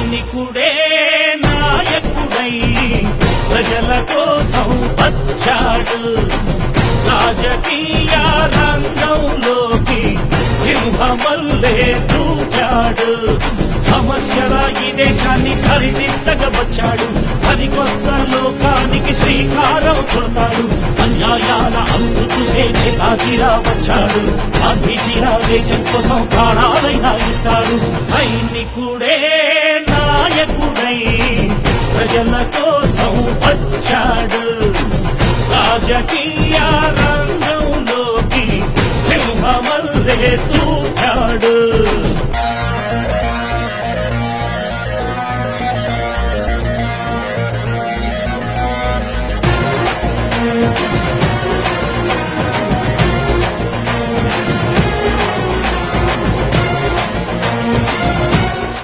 సైనికుడే నాయకుడై ప్రజల కోసం వచ్చాడు. రాజకీయ రంగంలోకి సింహమల్లే దూకాడు. సమస్యల ఈ దేశాన్ని సరిదిద్దగా వచ్చాడు. సరికొత్త లోకానికి శ్రీకారం చుడతాడు. అన్యాయాల అంతు చూసే నేతాజీరా వచ్చాడు. గాంధీజీరా దేశం కోసం ప్రాణాలైనా ఇస్తాడు. సైనికుడే నాయకుడై ప్రజల కోసం వచ్చాడు. రాజకీయ రంగంలోకి సింహమల్లే దూకాడు.